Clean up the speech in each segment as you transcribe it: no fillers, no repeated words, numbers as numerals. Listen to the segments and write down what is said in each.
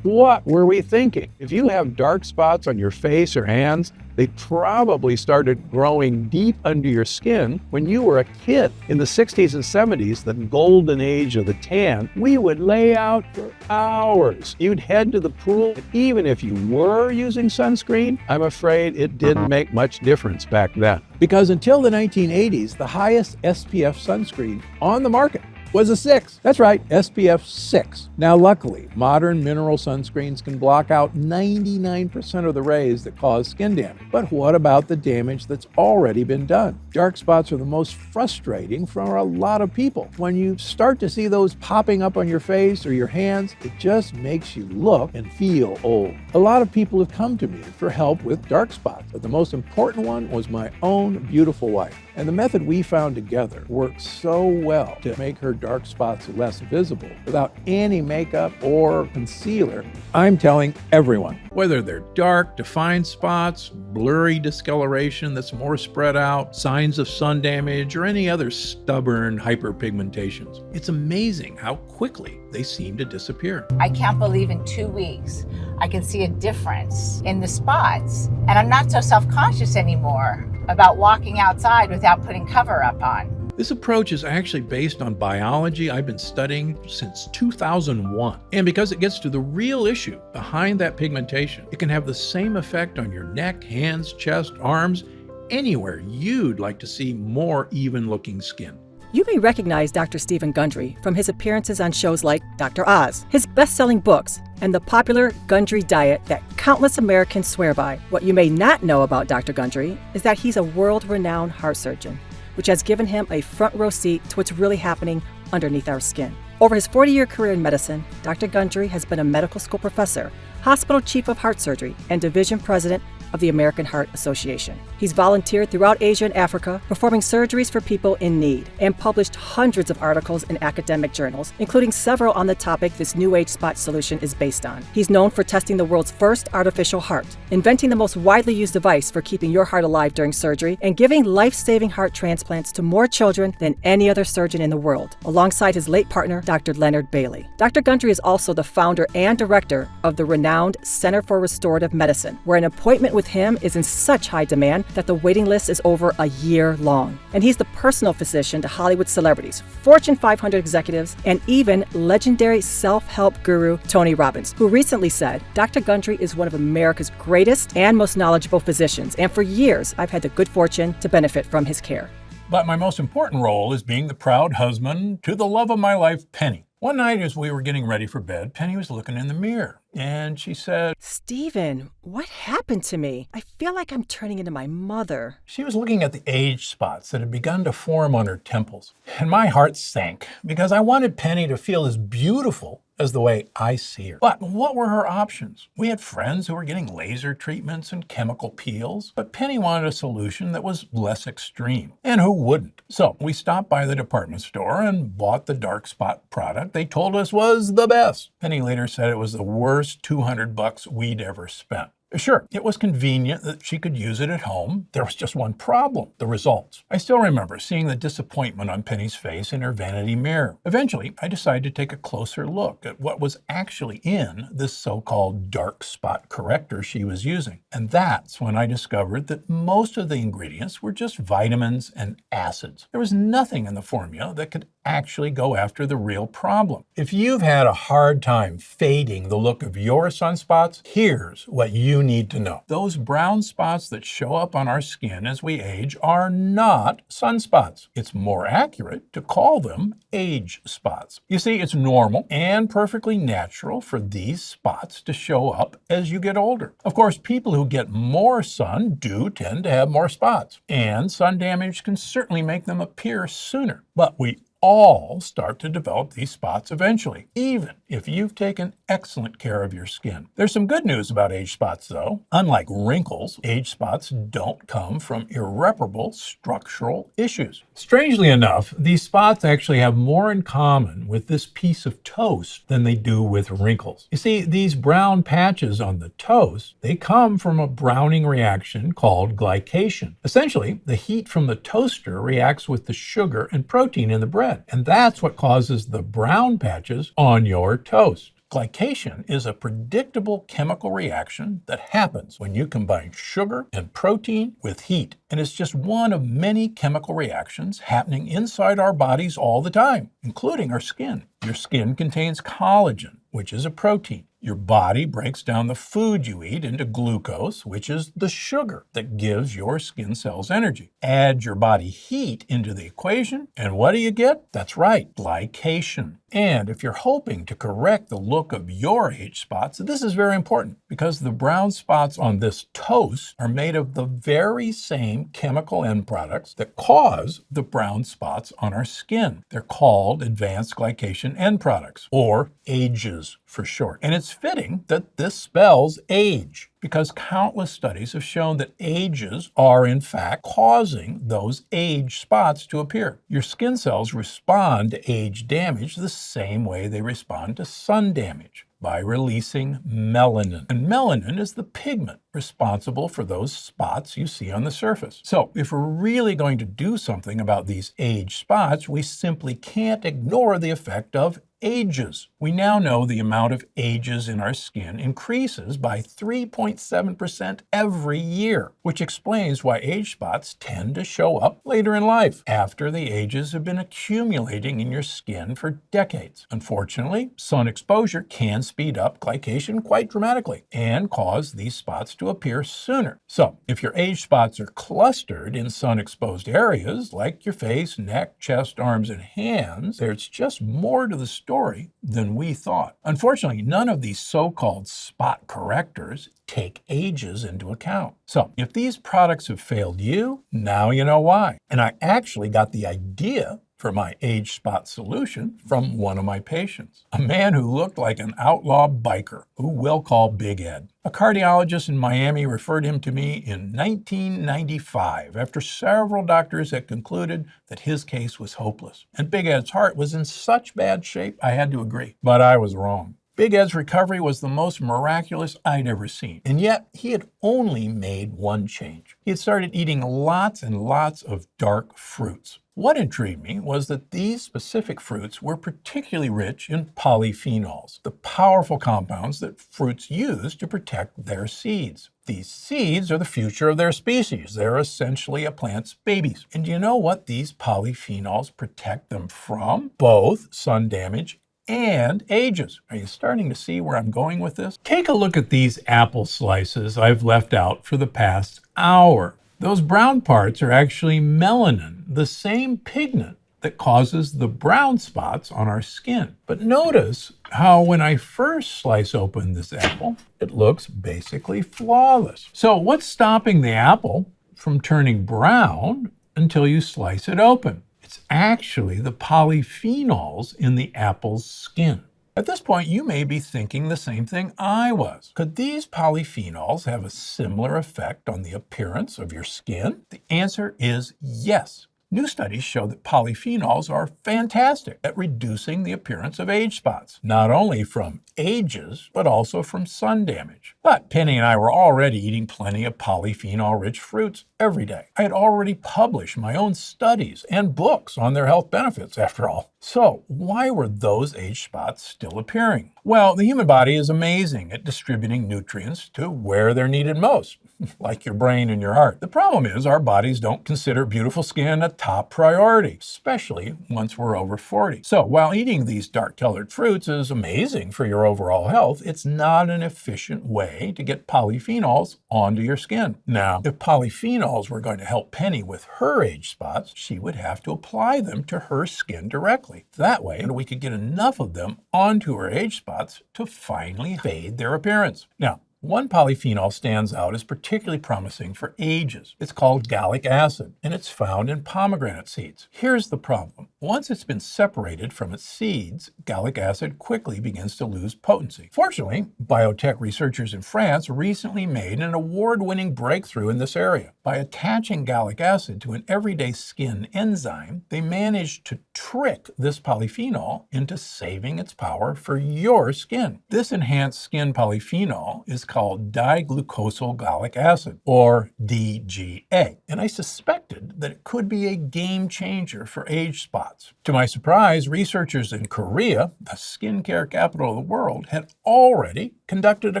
What were we thinking? If you have dark spots on your face or hands, they probably started growing deep under your skin when you were a kid. In the 60s and 70s, the golden age of the tan, we would lay out for hours. You'd head to the pool, and even if you were using sunscreen, I'm afraid it didn't make much difference back then. Because until the 1980s, the highest SPF sunscreen on the market was a 6. That's right, SPF 6. Now, luckily, modern mineral sunscreens can block out 99% of the rays that cause skin damage. But what about the damage that's already been done? Dark spots are the most frustrating for a lot of people. When you start to see those popping up on your face or your hands, it just makes you look and feel old. A lot of people have come to me for help with dark spots, but the most important one was my own beautiful wife. And the method we found together works so well to make her dark spots less visible without any makeup or concealer. I'm telling everyone, whether they're dark, defined spots, blurry discoloration that's more spread out, signs of sun damage, or any other stubborn hyperpigmentations, it's amazing how quickly they seem to disappear. I can't believe in 2 weeks I can see a difference in the spots, and I'm not so self-conscious anymore about walking outside without putting cover up on. This approach is actually based on biology I've been studying since 2001. And because it gets to the real issue behind that pigmentation, it can have the same effect on your neck, hands, chest, arms, anywhere you'd like to see more even-looking skin. You may recognize Dr. Stephen Gundry from his appearances on shows like Dr. Oz, his best-selling books, and the popular Gundry diet that countless Americans swear by. What you may not know about Dr. Gundry is that he's a world-renowned heart surgeon, which has given him a front-row seat to what's really happening underneath our skin. Over his 40-year career in medicine, Dr. Gundry has been a medical school professor, hospital chief of heart surgery, and division president of the American Heart Association. He's volunteered throughout Asia and Africa, performing surgeries for people in need, and published hundreds of articles in academic journals, including several on the topic this new age spot solution is based on. He's known for testing the world's first artificial heart, inventing the most widely used device for keeping your heart alive during surgery, and giving life-saving heart transplants to more children than any other surgeon in the world, alongside his late partner, Dr. Leonard Bailey. Dr. Gundry is also the founder and director of the renowned Center for Restorative Medicine, where an appointment with him is in such high demand that the waiting list is over a year long. And he's the personal physician to Hollywood celebrities, Fortune 500 executives, and even legendary self-help guru Tony Robbins, who recently said, Dr. Gundry is one of America's greatest and most knowledgeable physicians, and for years I've had the good fortune to benefit from his care. But my most important role is being the proud husband to the love of my life, Penny. One night as we were getting ready for bed, Penny was looking in the mirror, and she said, Stephen, what happened to me? I feel like I'm turning into my mother. She was looking at the age spots that had begun to form on her temples. And my heart sank because I wanted Penny to feel as beautiful as the way I see her. But what were her options? We had friends who were getting laser treatments and chemical peels, but Penny wanted a solution that was less extreme. And who wouldn't? So we stopped by the department store and bought the dark spot product they told us was the best. Penny later said it was the worst $200 we'd ever spent. Sure, it was convenient that she could use it at home. There was just one problem: the results. I still remember seeing the disappointment on Penny's face in her vanity mirror. Eventually, I decided to take a closer look at what was actually in this so-called dark spot corrector she was using. And that's when I discovered that most of the ingredients were just vitamins and acids. There was nothing in the formula that could actually go after the real problem. If you've had a hard time fading the look of your sunspots, here's what you need to know. Those brown spots that show up on our skin as we age are not sunspots. It's more accurate to call them age spots. You see, it's normal and perfectly natural for these spots to show up as you get older. Of course, people who get more sun do tend to have more spots, and sun damage can certainly make them appear sooner. But we all start to develop these spots eventually, even if you've taken excellent care of your skin. There's some good news about age spots, though. Unlike wrinkles, age spots don't come from irreparable structural issues. Strangely enough, these spots actually have more in common with this piece of toast than they do with wrinkles. You see, these brown patches on the toast, they come from a browning reaction called glycation. Essentially, the heat from the toaster reacts with the sugar and protein in the bread, and that's what causes the brown patches on your toast. Glycation is a predictable chemical reaction that happens when you combine sugar and protein with heat. And it's just one of many chemical reactions happening inside our bodies all the time, including our skin. Your skin contains collagen, which is a protein. Your body breaks down the food you eat into glucose, which is the sugar that gives your skin cells energy. Add your body heat into the equation, and what do you get? That's right, glycation. And if you're hoping to correct the look of your age spots, this is very important because the brown spots on this toast are made of the very same chemical end products that cause the brown spots on our skin. They're called advanced glycation end products, or AGEs for short. And it's fitting that this spells age, because countless studies have shown that AGEs are in fact causing those age spots to appear. Your skin cells respond to age damage the same way they respond to sun damage, by releasing melanin. And melanin is the pigment responsible for those spots you see on the surface. So if we're really going to do something about these age spots, we simply can't ignore the effect of AGEs. We now know the amount of AGEs in our skin increases by 3.7% every year, which explains why age spots tend to show up later in life, after the AGEs have been accumulating in your skin for decades. Unfortunately, sun exposure can speed up glycation quite dramatically and cause these spots to appear sooner. So if your age spots are clustered in sun-exposed areas like your face, neck, chest, arms, and hands, there's just more to the story than we thought. Unfortunately, none of these so-called spot correctors take AGEs into account. So if these products have failed you, now you know why. And I actually got the idea for my age spot solution from one of my patients, a man who looked like an outlaw biker, who we'll call Big Ed. A cardiologist in Miami referred him to me in 1995 after several doctors had concluded that his case was hopeless. And Big Ed's heart was in such bad shape, I had to agree. But I was wrong. Big Ed's recovery was the most miraculous I'd ever seen. And yet, he had only made one change. He had started eating lots and lots of dark fruits. What intrigued me was that these specific fruits were particularly rich in polyphenols, the powerful compounds that fruits use to protect their seeds. These seeds are the future of their species. They're essentially a plant's babies. And do you know what these polyphenols protect them from? Both sun damage and AGEs. Are you starting to see where I'm going with this? Take a look at these apple slices I've left out for the past hour. Those brown parts are actually melanin, the same pigment that causes the brown spots on our skin. But notice how when I first slice open this apple, it looks basically flawless. So what's stopping the apple from turning brown until you slice it open? It's actually the polyphenols in the apple's skin. At this point, you may be thinking the same thing I was. Could these polyphenols have a similar effect on the appearance of your skin? The answer is yes. New studies show that polyphenols are fantastic at reducing the appearance of age spots, not only from AGEs, but also from sun damage. But Penny and I were already eating plenty of polyphenol-rich fruits every day. I had already published my own studies and books on their health benefits, after all. So why were those age spots still appearing? Well, the human body is amazing at distributing nutrients to where they're needed most, like your brain and your heart. The problem is our bodies don't consider beautiful skin a top priority, especially once we're over 40. So while eating these dark-colored fruits is amazing for your overall health, it's not an efficient way to get polyphenols onto your skin. Now, if polyphenols were going to help Penny with her age spots, she would have to apply them to her skin directly. That way, we could get enough of them onto her age spots to finally fade their appearance. Now, one polyphenol stands out as particularly promising for AGEs. It's called gallic acid, and it's found in pomegranate seeds. Here's the problem. Once it's been separated from its seeds, gallic acid quickly begins to lose potency. Fortunately, biotech researchers in France recently made an award-winning breakthrough in this area. By attaching gallic acid to an everyday skin enzyme, they managed to trick this polyphenol into saving its power for your skin. This enhanced skin polyphenol is called diglucosylgallic acid, or DGA, and I suspected that it could be a game changer for age spots. To my surprise, researchers in Korea, the skincare capital of the world, had already conducted a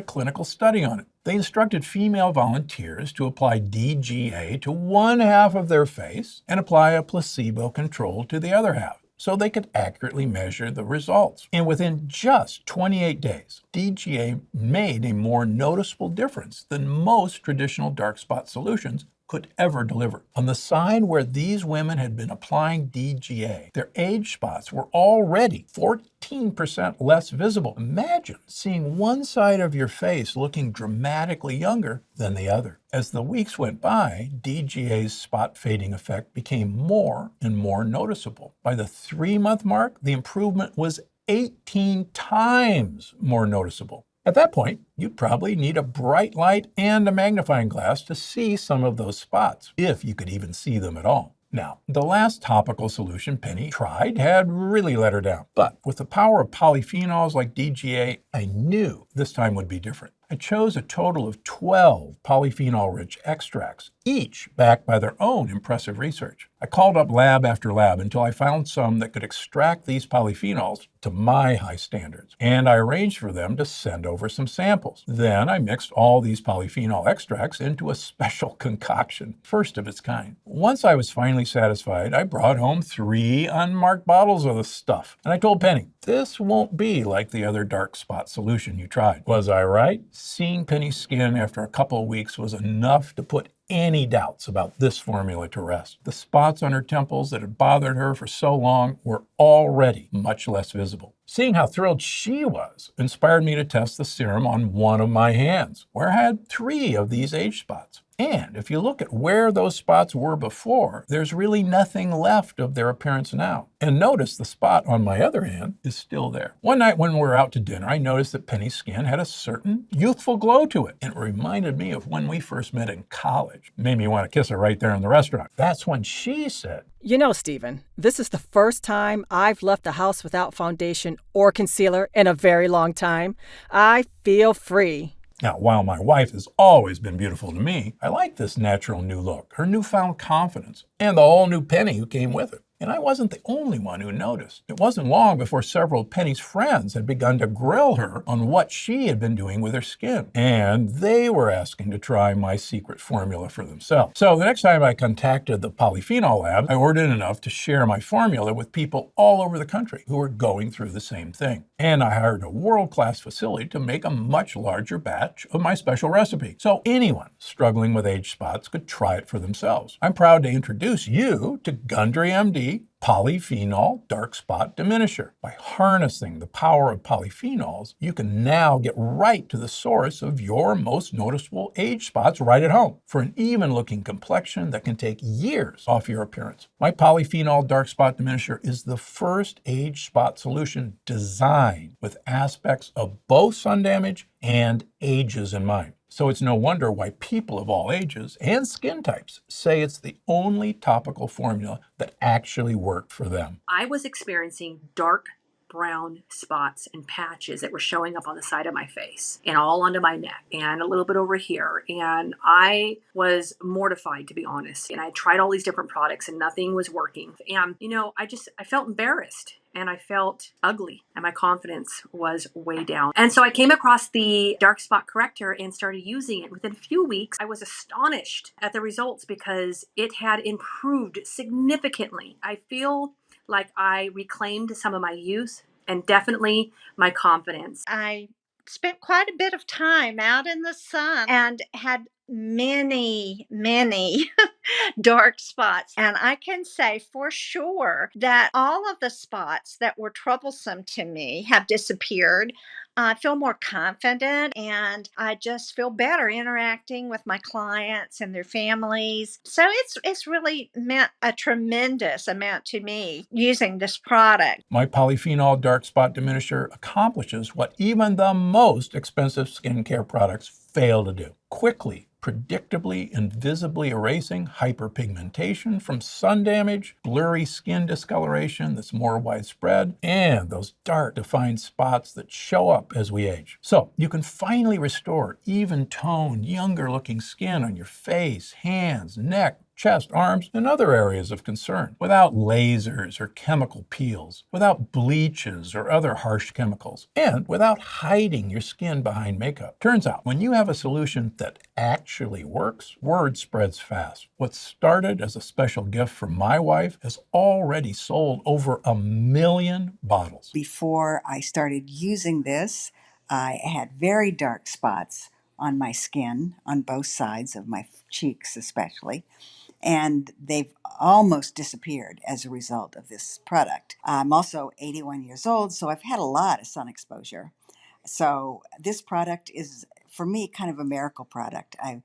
clinical study on it. They instructed female volunteers to apply DGA to one half of their face and apply a placebo control to the other half, so they could accurately measure the results. And within just 28 days, DGA made a more noticeable difference than most traditional dark spot solutions could ever deliver. On the side where these women had been applying DGA, their age spots were already 14% less visible. Imagine seeing one side of your face looking dramatically younger than the other. As the weeks went by, DGA's spot fading effect became more and more noticeable. By the 3-month mark, the improvement was 18 times more noticeable. At that point, you'd probably need a bright light and a magnifying glass to see some of those spots, if you could even see them at all. Now, the last topical solution Penny tried had really let her down. But with the power of polyphenols like DGA, I knew this time would be different. I chose a total of 12 polyphenol-rich extracts, each backed by their own impressive research. I called up lab after lab until I found some that could extract these polyphenols to my high standards, and I arranged for them to send over some samples. Then I mixed all these polyphenol extracts into a special concoction, first of its kind. Once I was finally satisfied, I brought home 3 unmarked bottles of the stuff, and I told Penny, this won't be like the other dark spot solution you tried. Was I right? Seeing Penny's skin after a couple of weeks was enough to put any doubts about this formula to rest. The spots on her temples that had bothered her for so long were already much less visible. Seeing how thrilled she was inspired me to test the serum on one of my hands, where I had 3 of these age spots. And if you look at where those spots were before, there's really nothing left of their appearance now. And notice the spot on my other hand is still there. One night when we were out to dinner, I noticed that Penny's skin had a certain youthful glow to it. And it reminded me of when we first met in college. Made me want to kiss her right there in the restaurant. That's when she said, You know, Stephen, this is the first time I've left the house without foundation or concealer in a very long time. I feel free. Now, while my wife has always been beautiful to me, I like this natural new look, her newfound confidence, and the whole new Penny who came with it. And I wasn't the only one who noticed. It wasn't long before several of Penny's friends had begun to grill her on what she had been doing with her skin. And they were asking to try my secret formula for themselves. So the next time I contacted the polyphenol lab, I ordered enough to share my formula with people all over the country who were going through the same thing. And I hired a world-class facility to make a much larger batch of my special recipe, so anyone struggling with age spots could try it for themselves. I'm proud to introduce you to Gundry MD Polyphenol Dark Spot Diminisher. By harnessing the power of polyphenols, you can now get right to the source of your most noticeable age spots right at home for an even-looking complexion that can take years off your appearance. My Polyphenol Dark Spot Diminisher is the first age spot solution designed with aspects of both sun damage and ages in mind. So it's no wonder why people of all ages and skin types say it's the only topical formula that actually worked for them. I was experiencing dark brown spots and patches that were showing up on the side of my face and all under my neck and a little bit over here. And I was mortified, to be honest. And I tried all these different products and nothing was working. And, I felt embarrassed. And I felt ugly and my confidence was way down. And so I came across the dark spot corrector and started using it. Within a few weeks, I was astonished at the results because it had improved significantly. I feel like I reclaimed some of my youth and definitely my confidence. I spent quite a bit of time out in the sun and had many dark spots. And I can say for sure that all of the spots that were troublesome to me have disappeared. I feel more confident and I just feel better interacting with my clients and their families. So it's really meant a tremendous amount to me using this product. My Polyphenol Dark Spot Diminisher accomplishes what even the most expensive skincare products fail to do. Quickly, predictably and visibly erasing hyperpigmentation from sun damage, blurry skin discoloration that's more widespread, and those dark defined spots that show up up as we age. So you can finally restore even-toned, younger-looking skin on your face, hands, neck, chest, arms, and other areas of concern, without lasers or chemical peels, without bleaches or other harsh chemicals, and without hiding your skin behind makeup. Turns out, when you have a solution that actually works, word spreads fast. What started as a special gift from my wife has already sold over 1 million bottles. Before I started using this, I had very dark spots on my skin, on both sides of my cheeks especially, and they've almost disappeared as a result of this product. I'm also 81 years old, so I've had a lot of sun exposure. So this product is, for me, kind of a miracle product. I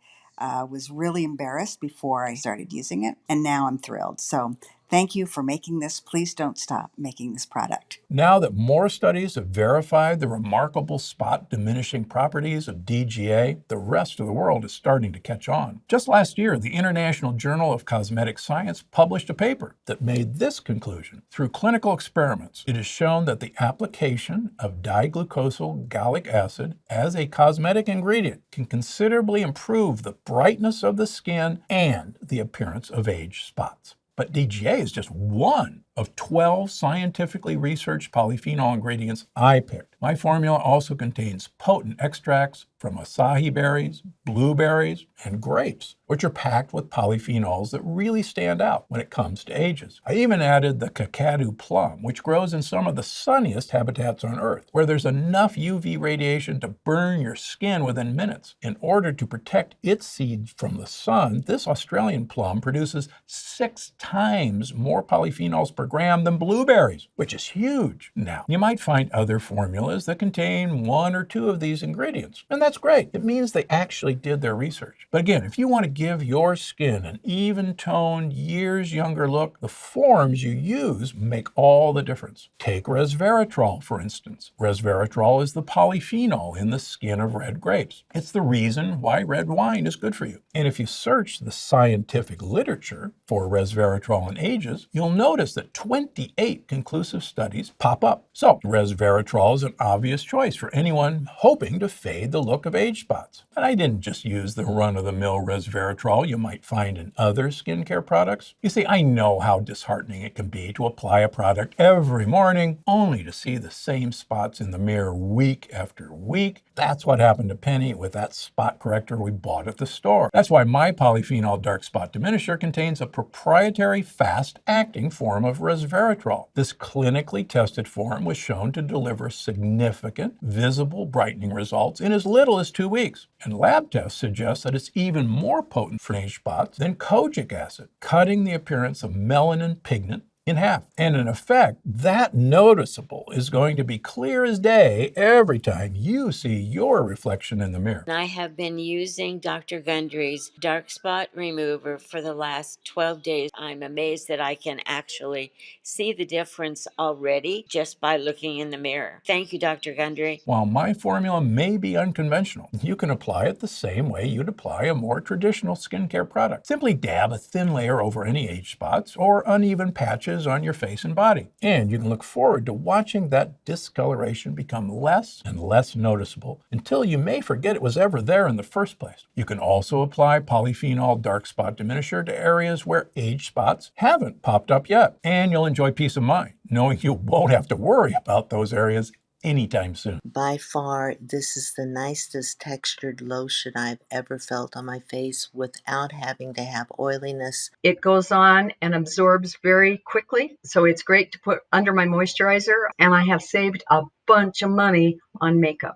was really embarrassed before I started using it, and now I'm thrilled. So thank you for making this. Please don't stop making this product. Now that more studies have verified the remarkable spot diminishing properties of DGA, the rest of the world is starting to catch on. Just last year, the International Journal of Cosmetic Science published a paper that made this conclusion. Through clinical experiments, it is shown that the application of diglucosyl gallic acid as a cosmetic ingredient can considerably improve the brightness of the skin and the appearance of age spots. But DGA is just one of 12 scientifically researched polyphenol ingredients I picked. My formula also contains potent extracts from acai berries, blueberries, and grapes, which are packed with polyphenols that really stand out when it comes to ages. I even added the kakadu plum, which grows in some of the sunniest habitats on Earth, where there's enough UV radiation to burn your skin within minutes. In order to protect its seeds from the sun, this Australian plum produces 6 times more polyphenols per gram than blueberries, which is huge. Now, you might find other formulas that contain 1 or 2 of these ingredients, and that's great. It means they actually did their research. But again, if you want to give your skin an even-toned, years younger look, the forms you use make all the difference. Take resveratrol, for instance. Resveratrol is the polyphenol in the skin of red grapes. It's the reason why red wine is good for you. And if you search the scientific literature for resveratrol in ages, you'll notice that 28 conclusive studies pop up. So resveratrol is an obvious choice for anyone hoping to fade the look of age spots. And I didn't just use the run-of-the-mill resveratrol you might find in other skincare products. You see, I know how disheartening it can be to apply a product every morning only to see the same spots in the mirror week after week. That's what happened to Penny with that spot corrector we bought at the store. That's why my polyphenol dark spot diminisher contains a proprietary fast-acting form of resveratrol. This clinically tested form was shown to deliver significant, visible brightening results in as little as 2 weeks. And lab tests suggest that it's even more potent for age spots than kojic acid, cutting the appearance of melanin pigment in half. And in effect, that noticeable is going to be clear as day every time you see your reflection in the mirror. I have been using Dr. Gundry's dark spot remover for the last 12 days. I'm amazed that I can actually see the difference already just by looking in the mirror. Thank you, Dr. Gundry. While my formula may be unconventional, you can apply it the same way you'd apply a more traditional skincare product. Simply dab a thin layer over any age spots or uneven patches on your face and body. And you can look forward to watching that discoloration become less and less noticeable until you may forget it was ever there in the first place. You can also apply polyphenol dark spot diminisher to areas where age spots haven't popped up yet. And you'll enjoy peace of mind knowing you won't have to worry about those areas anytime soon. By far, this is the nicest textured lotion I've ever felt on my face without having to have oiliness. It goes on and absorbs very quickly, so it's great to put under my moisturizer, and I have saved a bunch of money on makeup.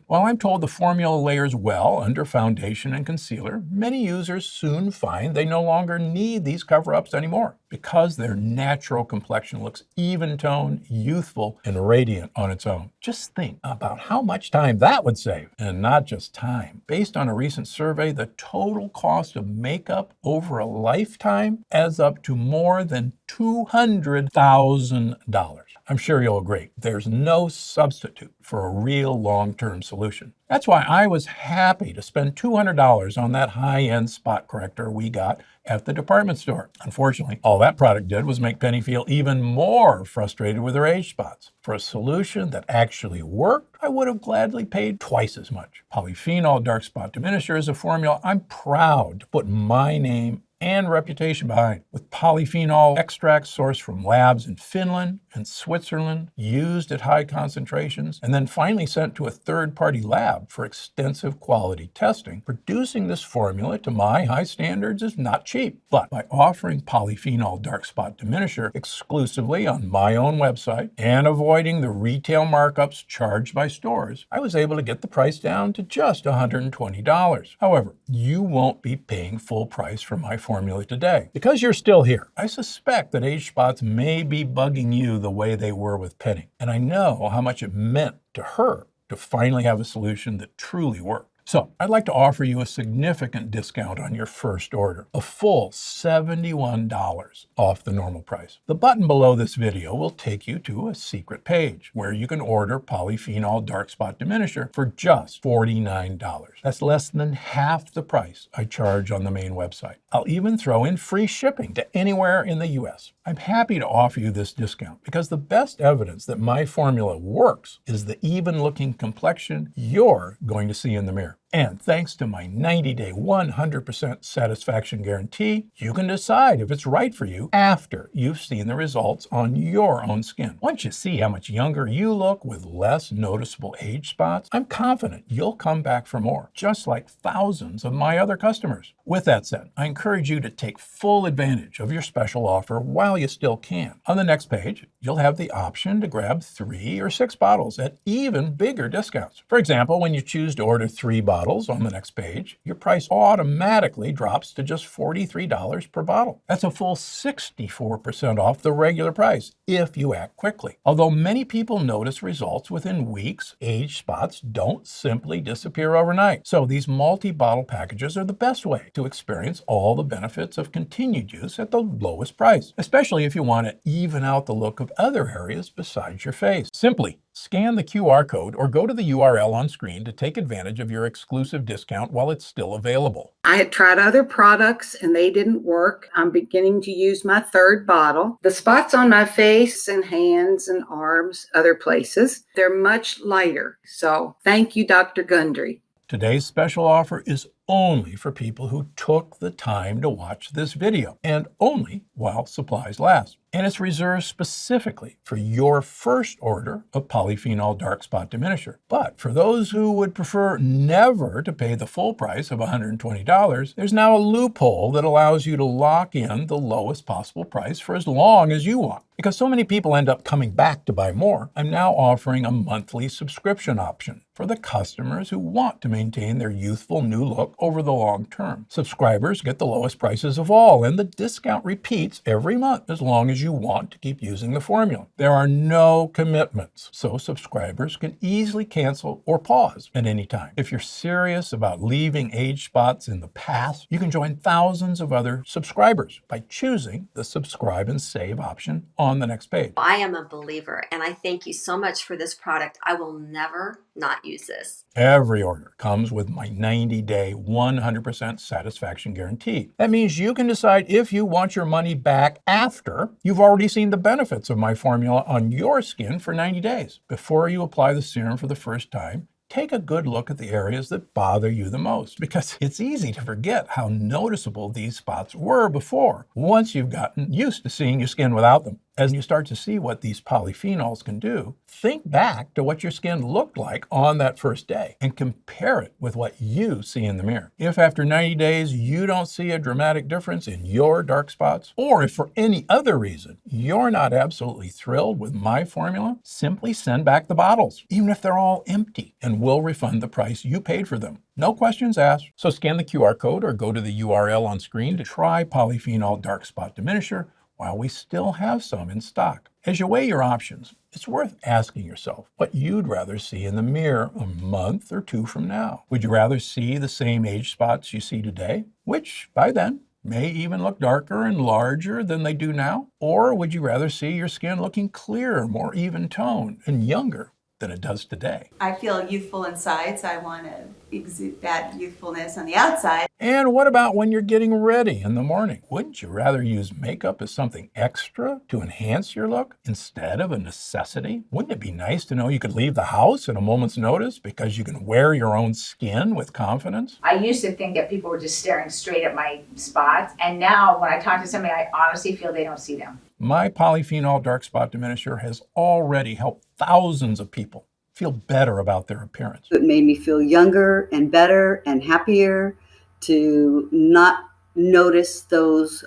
While I'm told the formula layers well under foundation and concealer, many users soon find they no longer need these cover-ups anymore because their natural complexion looks even-toned, youthful, and radiant on its own. Just think about how much time that would save, and not just time. Based on a recent survey, the total cost of makeup over a lifetime adds up to more than $200,000. I'm sure you'll agree, there's no substitute for a real long-term solution. That's why I was happy to spend $200 on that high-end spot corrector we got at the department store. Unfortunately, all that product did was make Penny feel even more frustrated with her age spots. For a solution that actually worked, I would have gladly paid twice as much. Polyphenol Dark Spot Diminisher is a formula I'm proud to put my name and reputation behind. With polyphenol extracts sourced from labs in Finland and Switzerland, used at high concentrations, and then finally sent to a third-party lab for extensive quality testing, producing this formula to my high standards is not cheap. But by offering polyphenol dark spot diminisher exclusively on my own website and avoiding the retail markups charged by stores, I was able to get the price down to just $120. However, you won't be paying full price for my formula today. Because you're still here, I suspect that age spots may be bugging you the way they were with Penny. And I know how much it meant to her to finally have a solution that truly worked. So I'd like to offer you a significant discount on your first order, a full $71 off the normal price. The button below this video will take you to a secret page where you can order polyphenol dark spot diminisher for just $49. That's less than half the price I charge on the main website. I'll even throw in free shipping to anywhere in the US. I'm happy to offer you this discount because the best evidence that my formula works is the even-looking complexion you're going to see in the mirror. And thanks to my 90-day 100% satisfaction guarantee, you can decide if it's right for you after you've seen the results on your own skin. Once you see how much younger you look with less noticeable age spots, I'm confident you'll come back for more, just like thousands of my other customers. With that said, I encourage you to take full advantage of your special offer while you still can. On the next page, you'll have the option to grab 3 or 6 bottles at even bigger discounts. For example, when you choose to order 3 bottles on the next page, your price automatically drops to just $43 per bottle. That's a full 64% off the regular price if you act quickly. Although many people notice results within weeks, age spots don't simply disappear overnight. So these multi-bottle packages are the best way to experience all the benefits of continued use at the lowest price, especially if you want to even out the look of other areas besides your face. Simply scan the QR code or go to the URL on screen to take advantage of your exclusive discount while it's still available. I had tried other products and they didn't work. I'm beginning to use my 3rd bottle. The spots on my face and hands and arms, other places, they're much lighter. So thank you, Dr. Gundry. Today's special offer is only for people who took the time to watch this video, and only while supplies last. And it's reserved specifically for your first order of polyphenol dark spot diminisher. But for those who would prefer never to pay the full price of $120, there's now a loophole that allows you to lock in the lowest possible price for as long as you want. Because so many people end up coming back to buy more, I'm now offering a monthly subscription option for the customers who want to maintain their youthful new look over the long term. Subscribers get the lowest prices of all, and the discount repeats every month as long as you want to keep using the formula. There are no commitments, so subscribers can easily cancel or pause at any time. If you're serious about leaving age spots in the past, you can join thousands of other subscribers by choosing the subscribe and save option on the next page. I am a believer, and I thank you so much for this product. I will never not use this. Every order comes with my 90-day 100% satisfaction guarantee. That means you can decide if you want your money back after you've already seen the benefits of my formula on your skin for 90 days. Before you apply the serum for the first time, take a good look at the areas that bother you the most, because it's easy to forget how noticeable these spots were before, once you've gotten used to seeing your skin without them. As you start to see what these polyphenols can do, think back to what your skin looked like on that first day and compare it with what you see in the mirror. If after 90 days you don't see a dramatic difference in your dark spots, or if for any other reason you're not absolutely thrilled with my formula, simply send back the bottles, even if they're all empty, and we'll refund the price you paid for them. No questions asked. So scan the QR code or go to the URL on screen to try polyphenol dark spot diminisher while we still have some in stock. As you weigh your options, it's worth asking yourself what you'd rather see in the mirror a month or 2 from now. Would you rather see the same age spots you see today, which by then may even look darker and larger than they do now? Or would you rather see your skin looking clearer, more even toned, and younger than it does today. I feel youthful inside, so I want to exude that youthfulness on the outside. And what about when you're getting ready in the morning? Wouldn't you rather use makeup as something extra to enhance your look instead of a necessity? Wouldn't it be nice to know you could leave the house at a moment's notice because you can wear your own skin with confidence? I used to think that people were just staring straight at my spots, and now when I talk to somebody, I honestly feel they don't see them. My polyphenol dark spot diminisher has already helped thousands of people feel better about their appearance. It made me feel younger and better and happier to not notice those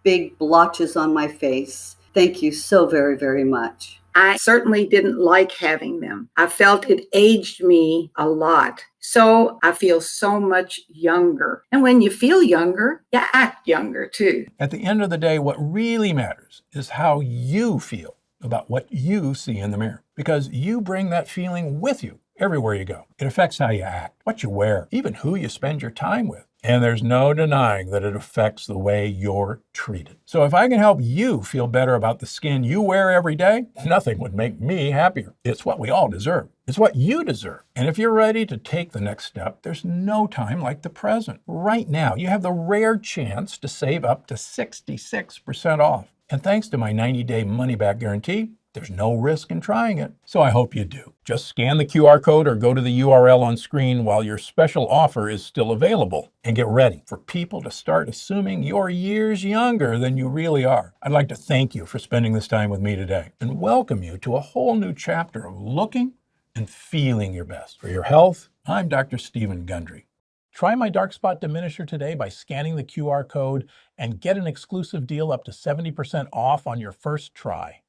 big blotches on my face. Thank you so very, very much. I certainly didn't like having them. I felt it aged me a lot. So I feel so much younger. And when you feel younger, you act younger too. At the end of the day, what really matters is how you feel about what you see in the mirror, because you bring that feeling with you everywhere you go. It affects how you act, what you wear, even who you spend your time with. And there's no denying that it affects the way you're treated. So if I can help you feel better about the skin you wear every day, nothing would make me happier. It's what we all deserve. It's what you deserve. And if you're ready to take the next step, there's no time like the present. Right now, you have the rare chance to save up to 66% off. And thanks to my 90-day money-back guarantee, there's no risk in trying it. So I hope you do. Just scan the QR code or go to the URL on screen while your special offer is still available. And get ready for people to start assuming you're years younger than you really are. I'd like to thank you for spending this time with me today and welcome you to a whole new chapter of looking and feeling your best. For your health, I'm Dr. Stephen Gundry. Try my dark spot diminisher today by scanning the QR code and get an exclusive deal up to 70% off on your first try.